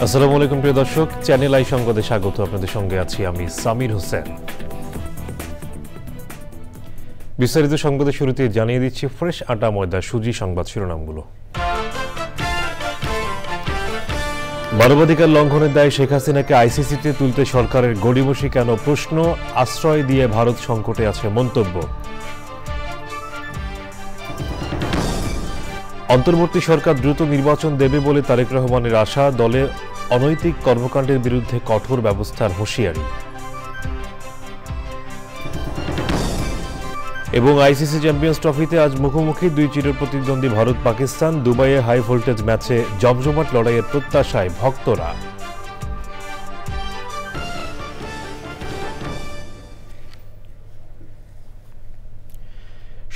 আসসালামু আলাইকুম প্রিয় দর্শক, চ্যানেল আই সংবাদে স্বাগত। আপনাদের সঙ্গে আছি আমি সামির হোসেন। বিস্তারিত সংবাদের শুরুতে জানিয়ে দিচ্ছি ফ্রেশ আটা ময়দা সুজি সংবাদ শিরোনামগুলো। মানবাধিকার লঙ্ঘনের দায়ে শেখ হাসিনাকে আইসিসিতে তুলতে সরকারের গড়িমসি কেন প্রশ্ন, আশ্রয় দিয়ে ভারত সংকটে আছে মন্তব্য। অন্তর্বর্তী সরকার দ্রুত নির্বাচন দেবে বলে তারেক রহমানের আশা, দলে অনৈতিক কর্মকাণ্ডের বিরুদ্ধে কঠোর ব্যবস্থার হুঁশিয়ারি। এবং আইসিসি চ্যাম্পিয়ন্স ট্রফিতে আজ মুখোমুখি দুই চিরপ্রতিদ্বন্দ্বী ভারত পাকিস্তান। দুবাইয়ে হাই ভোল্টেজ ম্যাচে জমজমাট লড়াইয়ের প্রত্যাশায় ভক্তরা।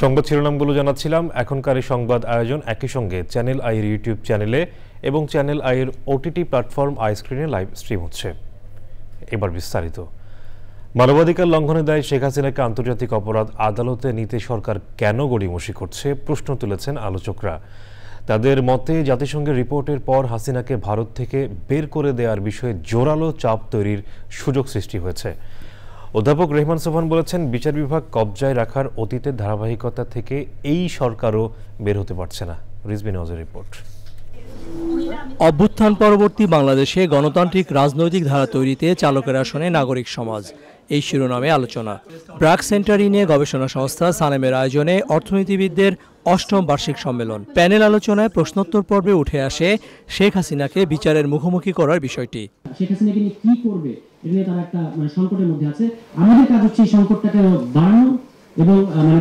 সংবাদ শিরোনামগুলো জানাচ্ছিলাম। এখনকার এই সংবাদ আয়োজন একই সঙ্গে চ্যানেল আইয়ের ইউটিউব চ্যানেলে এবং চ্যানেল আইয়ের ওটিটি প্ল্যাটফর্ম আই স্ক্রিনে লাইভ স্ট্রিম হচ্ছে। এবার বিস্তারিত। মানবাধিকার লঙ্ঘনের দায়ে শেখ হাসিনাকে আন্তর্জাতিক অপরাধ আদালতে নিতে সরকার কেন গড়িমসি করছে প্রশ্ন তুলেছেন আলোচকরা। তাদের মতে জাতিসংঘের রিপোর্টের পর হাসিনাকে ভারত থেকে বের করে দেওয়ার বিষয়ে জোরালো চাপ তৈরির সুযোগ সৃষ্টি হয়েছে। অধ্যাপক রেহমান সোবহান বলেছেন, বিচার বিভাগ কবজায় রাখার অতীতের ধারাবাহিকতা থেকে এই সরকারও বের হতে পারছে না। রিজভী নওয়াজের রিপোর্ট। অভ্যুত্থান পরবর্তী বাংলাদেশে গণতান্ত্রিক রাজনৈতিক ধারা তৈরিতে চালকের আসনে নাগরিক সমাজ, এই শিরোনামে আলোচনা। ব্র্যাক সেন্টারি নিয়ে গবেষণা সংস্থা সানেমের আয়োজনে অর্থনীতিবিদদের ৮ম বার্ষিক সম্মেলন। প্যানেল আলোচনায় প্রশ্নোত্তর পর্বে উঠে আসে শেখ হাসিনাকে বিচারের মুখোমুখি করার বিষয়টি। শেখ হাসিনাকে নিয়ে কি করবে, এটা তারা একটা সংকটের মধ্যে আছে। আমাদের কাজ হচ্ছে এই সংকটটাকে বাড়ানো এবং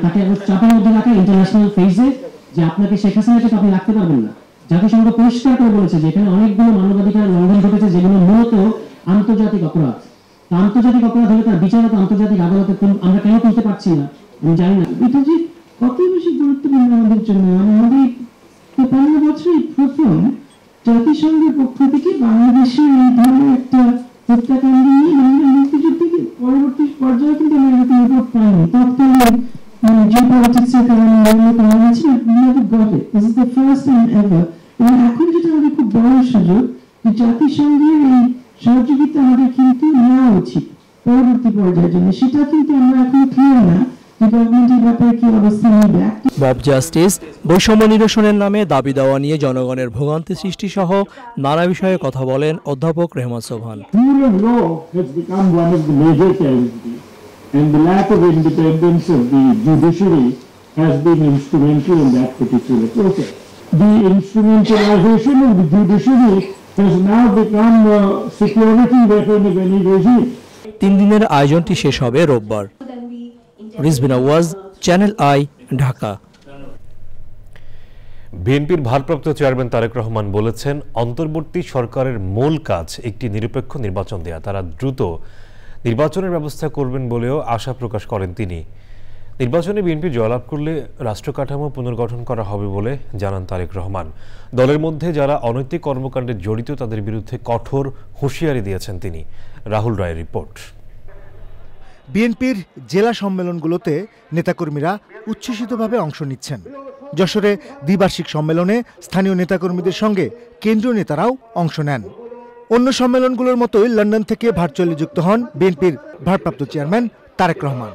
তাকে চাপের মধ্যে রাখা ইন্টারন্যাশনাল ফেজে, যে আপনাকে শেখ হাসিনাকে আপনি রাখতে পারবেন না। জাতিসংঘ পরিষ্কার করে বলেছে যে এখানে অনেকগুলো মানবাধিকার লঙ্ঘন ঘটেছে, যেগুলো মূলত আন্তর্জাতিক অপরাধ। আন্তর্জাতিক অপরাধ হলে তার বিচার আন্তর্জাতিক আদালতে আমরা কেন তুলতে পারছি না আমি জানি না। এটা যে কত বেশি গুরুত্বপূর্ণ আমাদের জন্য। আমাদের ৫৫ বছরই প্রথম জাতিসংঘের পক্ষ থেকে বাংলাদেশের এই ধরনের একটা হত্যাকাণ্ড নিয়ে বাংলার মুক্তিযুদ্ধকে পরবর্তী পর্যায়ে কিন্তু আমরা এরকম রিপোর্ট পাইনি। তৎকালীন জিও পলিটিক্সের কারণে পাওয়া গেছে this is the first time ever. এবং এখন যেটা আমাদের খুব বড় সুযোগ, যে জাতিসংঘের এই সহযোগিতা আমাদের কিন্তু নেওয়া উচিত পরবর্তী পর্যায়ের জন্য। সেটা কিন্তু আমরা এখন ক্লিয়ার না যে গভর্নমেন্টের ব্যাপারে কি অবস্থা নেবে। মব জাস্টিস, বৈষম্য নিরসনের নামে দাবি দেওয়া নিয়ে জনগণের ভোগান্তি সৃষ্টি সহ নানা বিষয়ে কথা বলেন অধ্যাপক Rehman Sobhan. And the lack of independence of the judiciary has been instrumental in that particular process. The instrumentalization of the judiciary has now become a security weapon of any regime. 3 দিনের আয়োজনটি শেষ হবে রোববার। Rizvi Nawaz, channel I, Dhaka. বিএনপির ভারপ্রাপ্ত chairman Tarique Rahman বলেছেন, অন্তর্বর্তী সরকারের মূল কাজ একটি নিরপেক্ষ নির্বাচন দেয়া। তারা দ্রুত নির্বাচনের ব্যবস্থা করবেন বলেও আশা প্রকাশ করেন তিনি। নির্বাচনে বিএনপি জয়লাভ করলে রাষ্ট্র কাঠামো পুনর্গঠন করা হবে বলে জানান তারেক রহমান। দলের মধ্যে যারা অনৈতিক কর্মকাণ্ডে জড়িত তাদের বিরুদ্ধে কঠোর হুঁশিয়ারি দিয়েছেন তিনি। রাহুল রায়ের রিপোর্ট। বিএনপির জেলা সম্মেলনগুলোতে নেতাকর্মীরা উচ্ছ্বসিতভাবে অংশ নিচ্ছেন। যশোরে দ্বিবার্ষিক সম্মেলনে স্থানীয় নেতাকর্মীদের সঙ্গে কেন্দ্রীয় নেতারাও অংশ নেন। অন্য সম্মেলনগুলোর মতোই লন্ডন থেকে ভার্চুয়ালি যুক্ত হন বিএনপির ভারপ্রাপ্ত চেয়ারম্যান তারেক রহমান।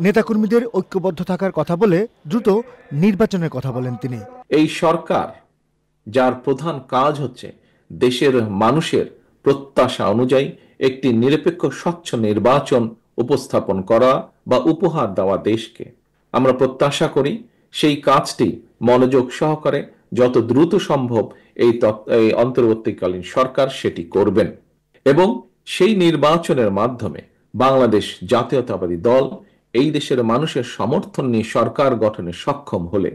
নেতাকর্মীদের ঐক্যবদ্ধ থাকার কথা বলে দ্রুত নির্বাচনের কথা বলেন তিনি। এই সরকার যার প্রধান কাজ হচ্ছে দেশের মানুষের প্রত্যাশা অনুযায়ী একটি নিরপেক্ষ স্বচ্ছ নির্বাচন উপস্থাপন করা বা উপহার দেওয়া দেশকে, আমরা প্রত্যাশা করি সেই কাজটি মনোযোগ সহকারে যত দ্রুত সম্ভব এই অন্তর্বর্তীকালীন সরকার সেটি করবেন এবং সেই নির্বাচনের মাধ্যমে বাংলাদেশ জাতীয়তাবাদী দল এই দেশের মানুষের সমর্থন নিয়ে সরকার গঠনে সক্ষম হলে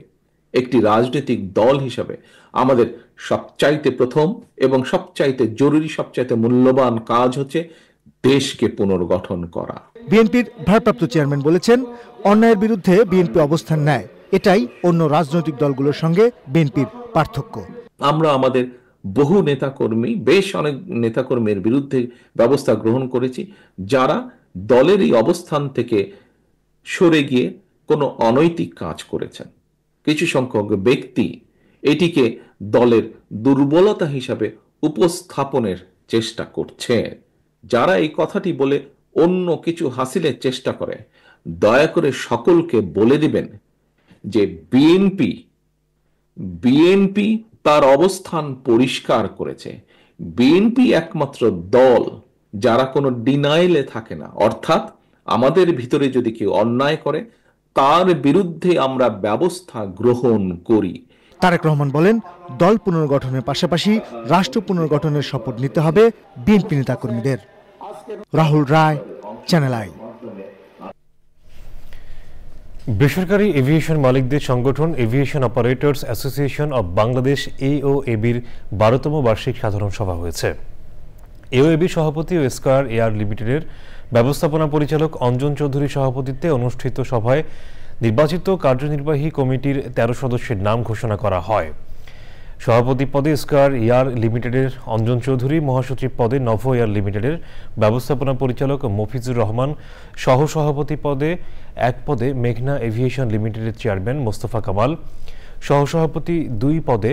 একটি রাজনৈতিক দল হিসাবে আমাদের সবচাইতে প্রথম এবং সবচাইতে জরুরি, সবচাইতে মূল্যবান কাজ হচ্ছে দেশকে পুনর্গঠন করা। বিএনপির ভারপ্রাপ্ত চেয়ারম্যান বলেছেন, অন্যায়ের বিরুদ্ধে বিএনপি অবস্থান নেয়, এটাই অন্য রাজনৈতিক দলগুলোর সঙ্গে বিএনপির পার্থক্য। আমরা আমাদের বহু নেতাকর্মী, বেশ অনেক নেতাকর্মীর বিরুদ্ধে ব্যবস্থা গ্রহণ করেছি যারা দলের এই অবস্থান থেকে সরে গিয়ে কোনো অনৈতিক কাজ করেছেন। কিছু সংখ্যক ব্যক্তি এটিকে দলের দুর্বলতা হিসাবে উপস্থাপনের চেষ্টা করছে। যারা এই কথাটি বলে অন্য কিছু হাসিলের চেষ্টা করে, দয়া করে সকলকে বলে দিবেন যে বিএনপি তার অবস্থান পরিষ্কার করেছে। বিএনপি একমাত্র দল যারা কোনো ডিনাইলে থাকে না, অর্থাৎ আমাদের ভিতরে যদি কেউ অন্যায় করে তার বিরুদ্ধে আমরা ব্যবস্থা গ্রহণ করি। তারেক রহমান বলেন, দল পুনর্গঠনের পাশাপাশি রাষ্ট্র পুনর্গঠনের শপথ নিতে হবে বিএনপি নেতাকর্মীদের। Rahul Roy, channel I. বেসরকারি এভিয়েশন মালিকদের সংগঠন aviation operators association of Bangladesh AOAB-র 12তম বার্ষিক সাধারণ সভা হয়েছে। AOAB সভাপতি ও স্কয়ার এয়ার লিমিটেডের ব্যবস্থাপনা পরিচালক অঞ্জন চৌধুরীর সভাপতিত্বে অনুষ্ঠিত সভায় নির্বাচিত কার্যনির্বাহী কমিটির 13 সদস্যের নাম ঘোষণা করা হয়। সভাপতি পদে স্কয়ার এয়ার লিমিটেডের অঞ্জন চৌধুরী, মহাসচিব পদে নভো এয়ার লিমিটেডের ব্যবস্থাপনা পরিচালক মফিজুর রহমান, সহসভাপতি পদে এক পদে মেঘনা এভিয়েশন লিমিটেডের চেয়ারম্যান মোস্তফা কামাল, সহসভাপতি 2 পদে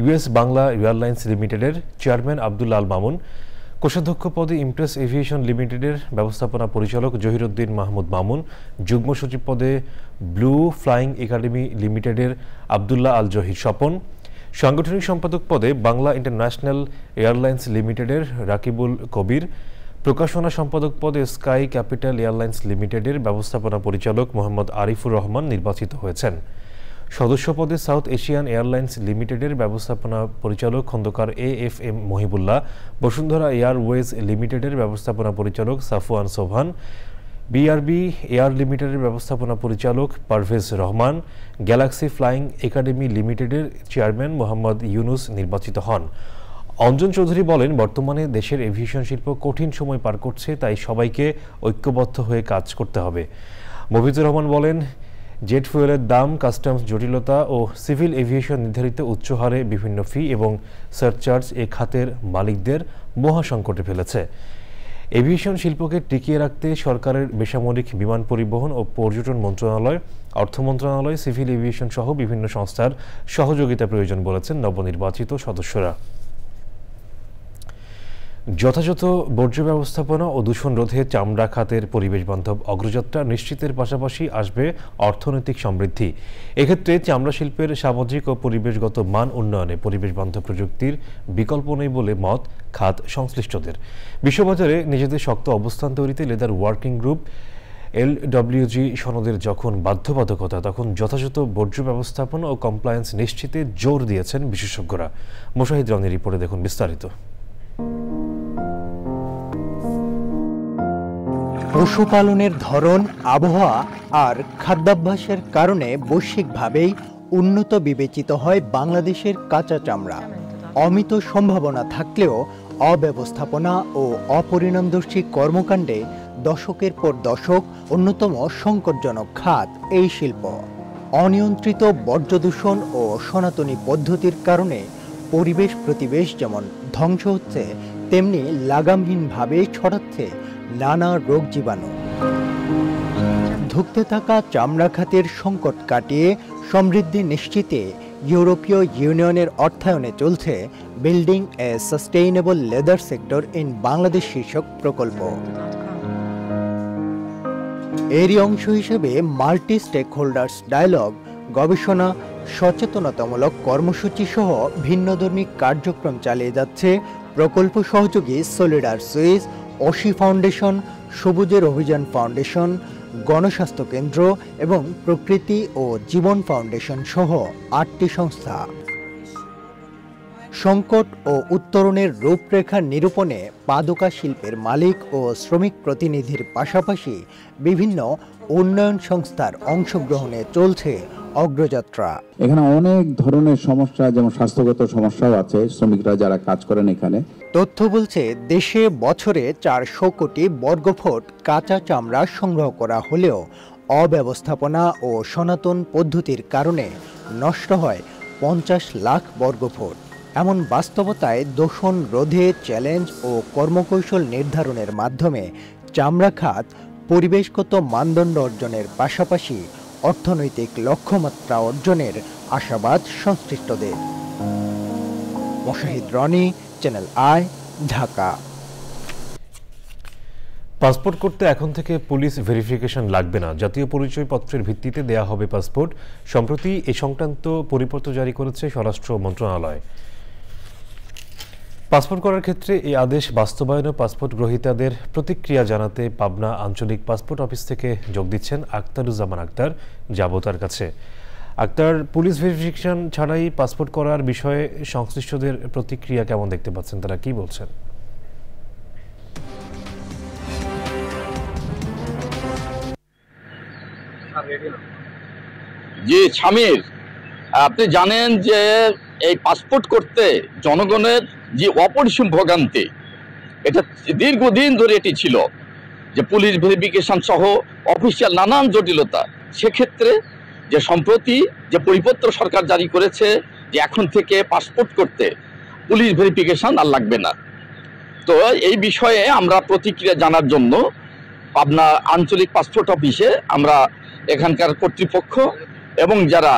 US বাংলা এয়ারলাইন্স লিমিটেডের চেয়ারম্যান আব্দুল্লাহ আল মামুন, কোষাধ্যক্ষ পদে ইমপ্রেস এভিয়েশন লিমিটেডের ব্যবস্থাপনা পরিচালক জহিরুদ্দিন মাহমুদ মামুন, যুগ্ম সচিব পদে ব্লু ফ্লাইং একাডেমি লিমিটেডের আব্দুল্লাহ আল জহির স্বপন, সাংগঠনিক সম্পাদক পদে বাংলা ইন্টারন্যাশনাল এয়ারলাইন্স লিমিটেডের রাকিবুল কবির, প্রকাশনা সম্পাদক পদে স্কাই ক্যাপিটাল এয়ারলাইন্স লিমিটেডের ব্যবস্থাপনা পরিচালক মোহাম্মদ আরিফুর রহমান নির্বাচিত হয়েছেন। সদস্য পদে সাউথ এশিয়ান এয়ারলাইন্স লিমিটেডের ব্যবস্থাপনা পরিচালক খন্দকার AFM মহিবুল্লাহ, বসুন্ধরা এয়ারওয়েজ লিমিটেডের ব্যবস্থাপনা পরিচালক সাফওয়ান সোবহান, BRB এয়ার লিমিটেডের ব্যবস্থাপনা পরিচালক Parvez Rahman, Galaxy flying academy লিমিটেডের চেয়ারম্যান মোহাম্মদ ইউনুস নির্বাচিত হন। অঞ্জন চৌধুরী বলেন, বর্তমানে দেশের এভিয়েশন শিল্প কঠিন সময় পার করছে, তাই সবাইকে ঐক্যবদ্ধ হয়ে কাজ করতে হবে। মফিজুর রহমান বলেন, জেট ফুয়েলের দাম, কাস্টমস জটিলতা ও সিভিল এভিয়েশন নির্ধারিত উচ্চ হারে বিভিন্ন ফি এবং সারচার্জ এ খাতের মালিকদের মহাসংকটে ফেলেছে। এভিয়েশন শিল্পকে টিকিয়ে রাখতে সরকারের বেসামরিক বিমান পরিবহন ও পর্যটন মন্ত্রণালয়, অর্থ মন্ত্রণালয়, সিভিল এভিয়েশন সহ বিভিন্ন সংস্থার সহযোগিতা প্রয়োজন বলেছেন নবনির্বাচিত সদস্যরা। যথাযথ বর্জ্য ব্যবস্থাপনা ও দূষণ রোধে চামড়া খাতের পরিবেশ বান্ধব অগ্রযাত্রা নিশ্চিতের পাশাপাশি আসবে অর্থনৈতিক সমৃদ্ধি। এক্ষেত্রে চামড়া শিল্পের সামাজিক ও পরিবেশগত মান উন্নয়নে পরিবেশ বান্ধব প্রযুক্তির বিকল্প নেই বলে মত খাত সংশ্লিষ্টদের। বিশ্ববাজারে নিজেদের শক্ত অবস্থান তৈরিতে লেদার ওয়ার্কিং গ্রুপ LWG সনদের যখন বাধ্যবাধকতা, তখন যথাযথ বর্জ্য ব্যবস্থাপনা ও কমপ্লায়েন্স নিশ্চিতে জোর দিয়েছেন বিশেষজ্ঞরা। মোশাহিদ রনির রিপোর্টে দেখুন বিস্তারিত। পশুপালনের ধরন, আবহাওয়া আর খাদ্যাভ্যাসের কারণে বৈশ্বিকভাবেই উন্নত বিবেচিত হয় বাংলাদেশের কাঁচা চামড়া। অমিত সম্ভাবনা থাকলেও অব্যবস্থাপনা ও অপরিণামদর্শী কর্মকাণ্ডে দশকের পর দশক অন্যতম সংকটজনক খাত এই শিল্প। অনিয়ন্ত্রিত বর্জ্য দূষণ ও সনাতনী পদ্ধতির কারণে পরিবেশ প্রতিবেশ যেমন ধ্বংস হচ্ছে, তেমনি লাগামহীনভাবে ছড়াচ্ছে নানা রোগ জীবাণু। ধুঁকতে থাকা চামড়া খাতের সংকট কাটিয়ে সমৃদ্ধি নিশ্চিতে ইউরোপীয় ইউনিয়নের অর্থায়নে চলছে building A sustainable leather sector in Bangladesh শীর্ষক প্রকল্প। এরই অংশ হিসেবে মাল্টি স্টেক হোল্ডার্স ডায়ালগ, গবেষণা, সচেতনতামূলক কর্মসূচি সহ ভিন্নধর্মী কার্যক্রম চালিয়ে যাচ্ছে প্রকল্প সহযোগী সলিডার সুইস, অসি ফাউন্ডেশন, সবুজের অভিযান ফাউন্ডেশন, গণস্বাস্থ্য কেন্দ্র এবং প্রকৃতি ও জীবন ফাউন্ডেশন সহ 8টি সংস্থা। সংকট ও উত্তরণের রূপরেখা নিরূপণে পাদুকা শিল্পের মালিক ও শ্রমিক প্রতিনিধির পাশাপাশি বিভিন্ন উন্নয়ন সংস্থার অংশগ্রহণে চলছে অগ্রযাত্রা। এখানে অনেক ধরনের সমস্যা, যেমন স্বাস্থ্যগত সমস্যাও আছে শ্রমিকরা যারা কাজ করেন এখানে। তথ্য বলছে, দেশে বছরে 400 কোটি বর্গফুট কাঁচা চামড়া সংগ্রহ করা হলেও অব্যবস্থাপনা ও সনাতন পদ্ধতির কারণে নষ্ট হয় 50 লাখ বর্গফুট। এমন বাস্তবতায় দূষণ রোধে চ্যালেঞ্জ ও কর্মকৌশল নির্ধারণের মাধ্যমে চামড়া খাত পরিবেশগত মানদণ্ড অর্জনের পাশাপাশি অর্থনৈতিক লক্ষ্যমাত্রা অর্জনের আশাবাদ সংশ্লিষ্টদের। Moshahid Roni, channel I, Dhaka. Passport করতে এখন থেকে পুলিশ ভেরিফিকেশন লাগবে না, জাতীয় পরিচয়পত্রের ভিত্তিতে দেয়া হবে পাসপোর্ট। সম্প্রতি এ সংক্রান্ত পরিপত্র জারি করেছে স্বরাষ্ট্র মন্ত্রণালয়। পাসপোর্ট করার ক্ষেত্রে এই আদেশ বাস্তবায়নে পাসপোর্ট গ্রহীতাদের প্রতিক্রিয়া জানাতে পাবনা আঞ্চলিক পাসপোর্ট অফিস থেকে যোগ দিচ্ছেন আক্তারুজ্জামান আক্তার। যাব তার কাছে। আক্তার, পুলিশ ভেরিফিকেশন ছাড়াই পাসপোর্ট করার বিষয়ে সংশ্লিষ্টদের প্রতিক্রিয়া কেমন দেখতে পাচ্ছেন, তারা কি বলছেন? জি শামির, আপনি জানেন যে এই পাসপোর্ট করতে জনগণের যে অপরিসীম ভোগান্তি, এটা দীর্ঘদিন ধরে এটি ছিল যে পুলিশ ভেরিফিকেশন সহ অফিসিয়াল নানান জটিলতা। সেক্ষেত্রে যে সম্প্রতি যে পরিপত্র সরকার জারি করেছে যে এখন থেকে পাসপোর্ট করতে পুলিশ ভেরিফিকেশন আর লাগবে না, তো এই বিষয়ে আমরা প্রতিক্রিয়া জানার জন্য পাবনা আঞ্চলিক পাসপোর্ট অফিসে আমরা এখানকার কর্তৃপক্ষ এবং যারা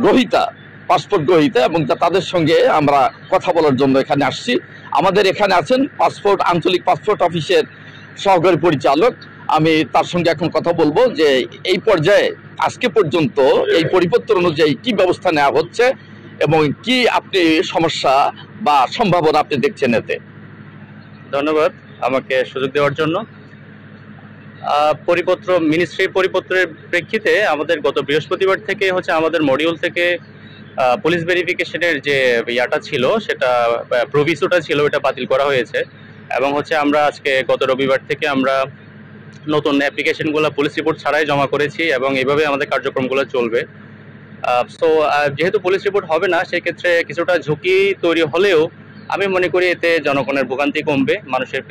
গ্রহীতা পাসপোর্ট গ্রহীতা এবং তাদের সঙ্গে আমরা কথা বলার জন্য এখানে আসছি। আমাদের এখানে আছেন পাসপোর্ট আঞ্চলিক পাসপোর্ট অফিসের সহকারী পরিচালক, আমি তার সঙ্গে এখন কথা বলবো যে এই পর্যায়ে আজকে পর্যন্ত এই পরিপত্র অনুযায়ী কি ব্যবস্থা নেওয়া হচ্ছে এবং কি আপনি সমস্যা বা সম্ভাবনা আপনি দেখছেন এতে। ধন্যবাদ আমাকে সুযোগ দেওয়ার জন্য। পরিপত্র মিনিস্ট্রির পরিপত্রের প্রেক্ষিতে আমাদের গত বৃহস্পতিবার থেকে আমাদের মডিউল থেকে পুলিশ ভেরিফিকেশনের যে ইয়াটা ছিল, সেটা প্রভিসোটা ছিল, এটা বাতিল করা হয়েছে এবং আমরা আজকে গত রবিবার থেকে আমরা নতুন অ্যাপ্লিকেশনগুলো পুলিশ রিপোর্ট ছাড়াই জমা করেছি এবং এইভাবে আমাদের কার্যক্রমগুলো চলবে। সো যেহেতু পুলিশ রিপোর্ট হবে না, সেক্ষেত্রে কিছুটা ঝুঁকি তৈরি হলেও আমি মনে করি এতে জনগণের ভোগান্তি কমবে, মানুষের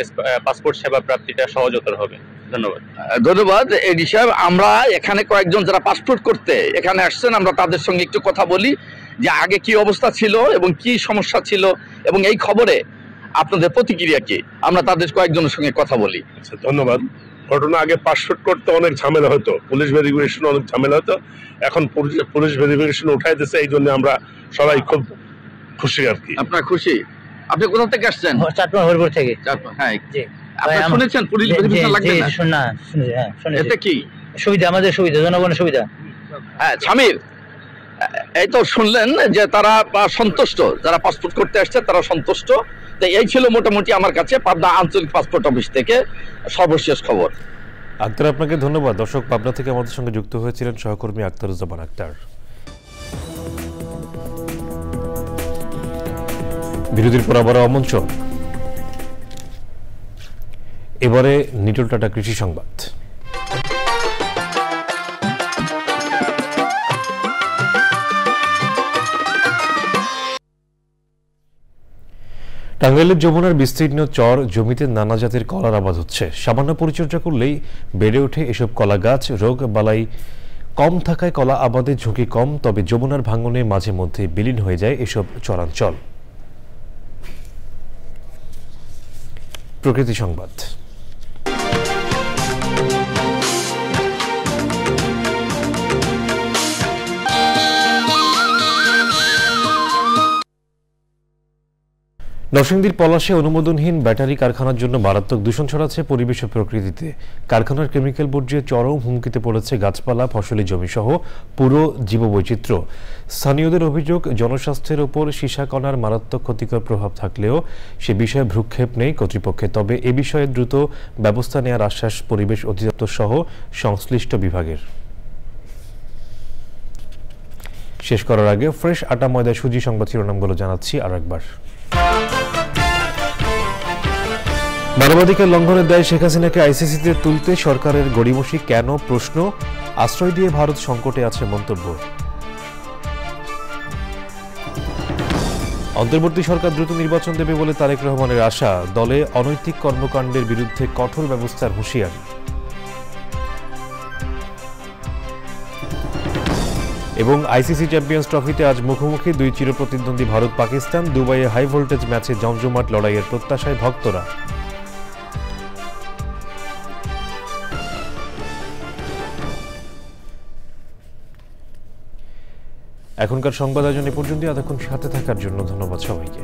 পাসপোর্ট সেবা প্রাপ্তিটা সহজতর হবে। ধন্যবাদ। ধন্যবাদ এডি সাহেব। আমরা এখানে কয়েকজন যারা পাসপোর্ট করতে এখানে আসছেন, আমরা তাদের সঙ্গে একটু কথা বলি যে আগে কি অবস্থা ছিল এবং কি সমস্যা ছিল এবং এই খবরে আপনাদের প্রতিক্রিয়া কি, আমরা তাদের কয়েকজনের সঙ্গে কথা বলি। আচ্ছা, ধন্যবাদ। ঘটনা আগে পাসপোর্ট করতে অনেক ঝামেলা হতো, পুলিশ ভেরিফিকেশন অনেক ঝামেলা হতো, এখন পুলিশ ভেরিফিকেশন উঠাই দিচ্ছে, এই জন্য আমরা সবাই খুব খুশি আর কি। আপনার খুশি? আপনি কোথা থেকে আসছেন? চাটমা হরিপুর থেকে। হ্যাঁ, আপনি শুনেছেন পুলিশ ভেরিফিকেশন লাগবে না? শুনেছি। এতে কি সুবিধা? আমাদের সুবিধা, জনগণের সুবিধা। হ্যাঁ শামির, এই তো শুনলেন যে তারা সন্তুষ্ট, যারা পাসপোর্ট করতে আসছে তারা সন্তুষ্ট। তো এই ছিল মোটামুটি আমার কাছে পাবনা আঞ্চলিক পাসপোর্ট অফিস থেকে সর্বশেষ খবর। আক্তার, আপনাকে ধন্যবাদ। দর্শক, পাবনা থেকে আমাদের সঙ্গে যুক্ত হয়েছিলেন সহকর্মী আক্তারুজ্জামান আক্তার। বিরোধীর পর আবার অমঞ্চন। এবারে নিটল টাটা কৃষি সংবাদ। টাঙ্গাইলের যমুনার বিস্তীর্ণ চর জমিতে নানা জাতের কলার আবাদ হচ্ছে। সামান্য পরিচর্যা করলেই বেড়ে ওঠে এসব কলা গাছ। রোগ বালাই কম থাকায় কলা আবাদের ঝুঁকি কম, তবে যমুনার ভাঙনে মাঝে মধ্যে বিলীন হয়ে যায় এসব চরাঞ্চল। প্রকৃতি সংবাদ। নরসিংদীর পলাশে অনুমোদনহীন ব্যাটারি কারখানার জন্য মারাত্মক দূষণ ছড়াচ্ছে পরিবেশ ও প্রকৃতিতে। কারখানার কেমিক্যাল বর্জ্যে চরম হুমকিতে পড়েছে গাছপালা, ফসলি জমি সহ পুরো জীববৈচিত্র্য। স্থানীয়দের অভিযোগ, জনস্বাস্থ্যের ওপর সীসাকণার মারাত্মক ক্ষতিকর প্রভাব থাকলেও সে বিষয়ে ভ্রুক্ষেপ নেই কর্তৃপক্ষে। তবে এ বিষয়ে দ্রুত ব্যবস্থা নেওয়ার আশ্বাস পরিবেশ অধিদপ্তর সহ সংশ্লিষ্ট বিভাগের। শেষ করার আগে ফ্রেশ আটা ময়দা সুজি সংবাদ শিরোনামগুলো জানাচ্ছি আর একবার। মানবাধিকার লঙ্ঘনের দায়ে শেখ হাসিনাকে আইসিসিতে তুলতে সরকারের গড়িমসি কেন? প্রশ্ন। আশ্রয় দিয়ে ভারত সংকটে আছে মন্তব্য। অন্তর্বর্তী সরকার দ্রুত নির্বাচন দেবে বলে তারেক রহমানের আশা। দলে অনৈতিক কর্মকাণ্ডের বিরুদ্ধে কঠোর ব্যবস্থার হুঁশিয়ারি। এবং আইসিসি চ্যাম্পিয়ন্স ট্রফিতে আজ মুখোমুখি দুই চিরপ্রতিদ্বন্দ্বী ভারত পাকিস্তান। দুবাইয়ে হাই ভোল্টেজ ম্যাচে জমজমাট লড়াইয়ের প্রত্যাশায় ভক্তরা। এখনকার সংবাদ আয়োজন এ পর্যন্ত। এতক্ষণ সাথে থাকার জন্য ধন্যবাদ সবাইকে।